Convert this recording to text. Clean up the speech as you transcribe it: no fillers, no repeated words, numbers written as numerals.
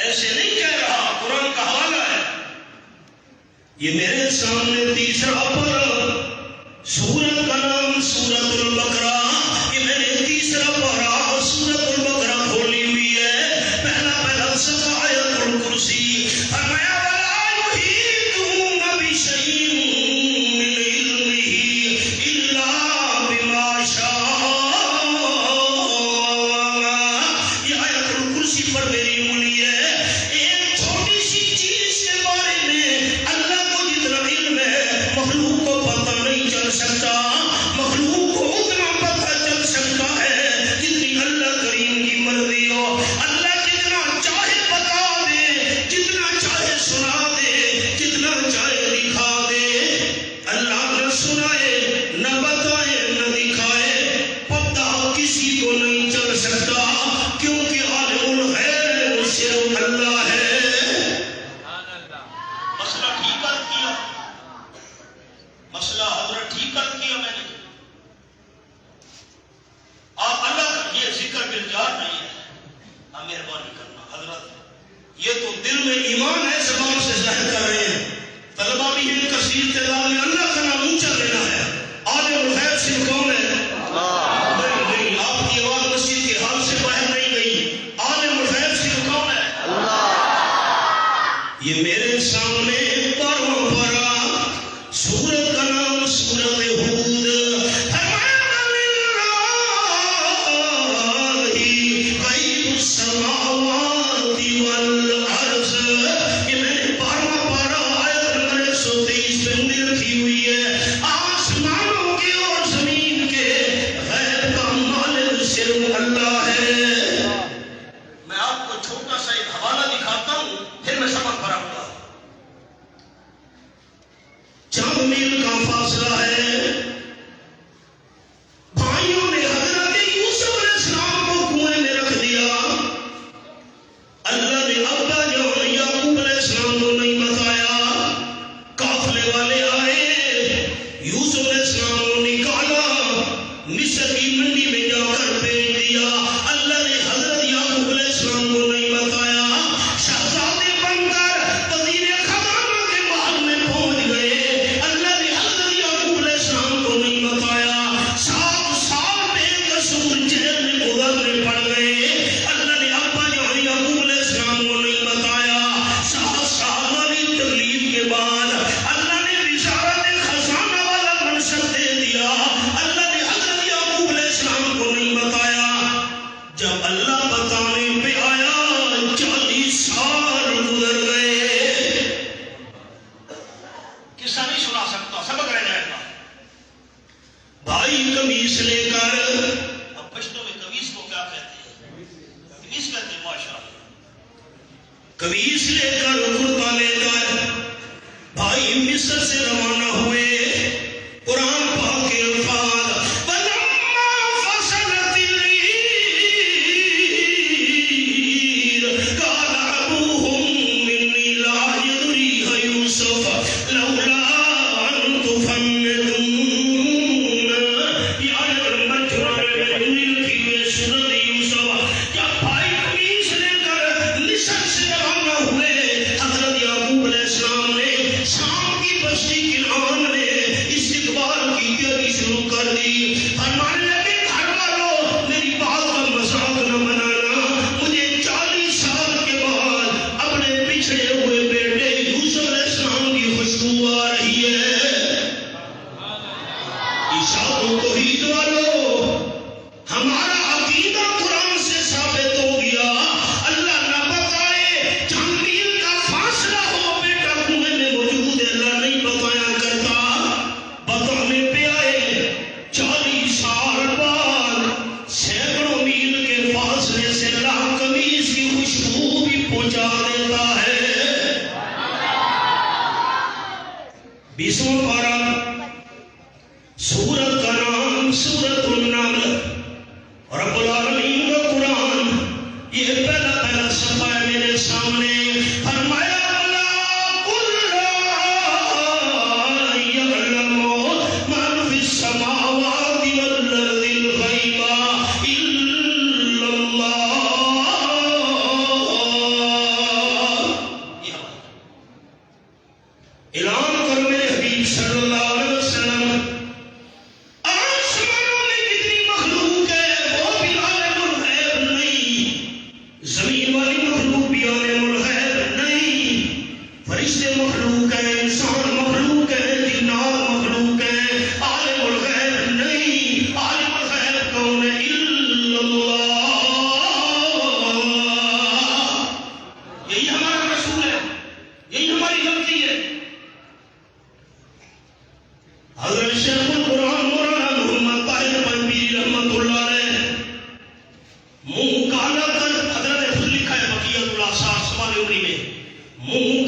ایسے نہیں کہہ رہا، قرآن کا حوالہ ہے۔ یہ میرے سامنے تیسرا پارہ، سورت کا نام سورت البقرہ، یہ میں نے تیسرا پارہ سورت البقرہ کھولی ہوئی ہے۔ پہلا صفحہ آیت الکرسی، فرمایا وَلَا يُحِيطُونَ بِشَيْءٍ مِّنْ عِلْمِهِ إِلَّا بِمَا شَاءَ۔ یہ آیت الکرسی پر میری انگلی ہے۔ ایک چھوٹی سی چیز کے بارے میں اللہ کو جتنا علم ہے، مخلوق کو پتہ نہیں چل سکتا۔ مخلوق کو اتنا پتہ چل سکتا ہے جتنی اللہ کریم کی مرضی ہو۔ اللہ جتنا چاہے بتا دے، جتنا چاہے سنا دے، جتنا چاہے دکھا دے۔ اللہ نہ سنائے، نہ بتائے، نہ دکھائے، پتہ کسی کو نہیں چل سکتا، کیونکہ عالم الغیب صرف اللہ ہے۔ مسئلہ ٹھیک کر کیا، مسئلہ حضرت ٹھیک کر کیا میں نے۔ آپ اللہ کا یہ ذکر بالجار نہیں ہے، آپ مہربانی کرنا حضرت، یہ تو دل میں ایمان ہے، زبان سے ظاہر کر رہے ہیں۔ طلبہ بھی ہیں، کثیر تعداد میں اللہ کا نام اونچا لینا ہے۔ عالم الغیب صرف کون ہے؟ نہیں، آپ کی آواز مسجد کے حال سے باہر نہیں گئی۔ عالم الغیب صرف کون ہے؟ یہ میرے سامنے 12واں پارہ، سورت کا نام سورت ہود، فرمایا لِلَّهِ غیب السماوات والارض۔ یہ میں نے 12واں پارہ آیت نمبر 123 پہ انگلی رکھی ہوئی ہے۔ آسمانوں کے اور زمین کے غیب کا مالک صرف اللہ ہے۔ میں آپ کو چھوٹا سا ایک حوالہ دکھاتا ہوں، پھر میں سبق پڑھاؤں گا۔ چند میل کا فاصلہ ہے۔ بھائیوں نے حضرت یوسف علیہ السلام کو کنویں میں رکھ دیا۔ اللہ نے ابا جان یعقوب علیہ السلام کو نہیں بتایا۔ قافلے والے آئے، یوسف علیہ السلام کو نکالا، مصر کی منڈی میں جا کر بیچ دیا۔ اللہ نے حضرت یعقوب علیہ السلام کو نہیں بتایا۔ شہزادے بن کر وزیر خزانہ کے محل میں پہنچ گئے۔ اللہ نے حضرت یعقوب علیہ السلام کو نہیں بتایا۔ 7 سال بے قصور جیل میں گزارنے پڑ گئے۔ اللہ نے ابا جان یعقوب علیہ السلام کو نہیں بتایا۔ 7 سال والی تکلیف کے بعد اللہ نے وزارت خزانہ والا منصب دے دیا۔ اللہ نے حضرت یعقوب علیہ السلام کو نہیں بتایا۔ جب اللہ بتانے پہ آیا 40 سال گزر گئے۔ قصہ نہیں سنا سکتا، سبق رہ جائے گا۔ بھائی قمیص لے کر، اب پشتوں میں قمیص کو کیا کہتے ہیں؟ قمیص کہتے ہیں، ماشاءاللہ۔ قمیص لے کر، کرتا لے کر بھائی مصر سے روانہ ہوئے۔ قرآن پاک کے الفاظ، وَلَمَّا فَصَلَتِ الْعِيرُ قَالَ أَبُوهُمْ إِنِّي لَأَجِدُ رِيحَ يُوسُفَ لَوْلَا أَن تُفَنِّدُونَ۔ یہ آیت نمبر 94 میں انگلی رکھی ہوئی ہے، سورۃ یوسف۔ جب بھائی قمیص لے کر مصر سے روانہ ہوئے، حضرت یعقوب علیہ السلام نے شام کی بستی کنعان میں استقبال کی تیاری شروع کر دی۔ فرمانے لگے گھر والوں، میری بات کا مذاق نہ بنانا، مجھے 40 سال کے بعد اپنے پچھڑے ہوئے بیٹے یوسف علیہ السلام کی خوشبو آ رہی ہے۔ عیسیٰ توحید والوں، ہمارا عقیدہ قرآن سے ثابت ہو گیا۔ اللہ نہ بتائے، چند میل کا فاصلہ ہو، بیٹا کنویں میں موجود ہے، اللہ نہیں بتایا کرتا۔ بتانے پہ آئے 40 سال بعد، سینکڑوں میل کے فاصلے سے اللہ قمیص کی خوشبو بھی پہنچا دیتا ہے۔ 20واں پارہ، سورت کا نام سورت النمل، رب العالمین کا قرآن، یہ پہلا صفحہ ہے میرے سامنے۔ فرمایا وَلَا قُلْ لَا يَعْلَمُ مَنْ فِي السَّمَاوَاتِ وَالْأَرْضِ الْغَيْبَ إِلَّا اللَّهُ زمین والی مخلوق بھی عالم الغیب نہیں، فرشتے مخلوق ہے، انسان مخلوق ہے، جنات مخلوق ہے، عالم الغیب نہیں۔ عالم الغیب کون ہے؟ الا اللہ۔ یہی ہمارا رسول ہے، یہی ہماری غلطی ہے۔ حضرت شیخ القرآن مولانا محمد طاہر پنبیری رحمت اللہ علیہ منہ کالا کر، حضرت نے خود لکھا ہے بقیت الاثار سوال عمری میں، منہ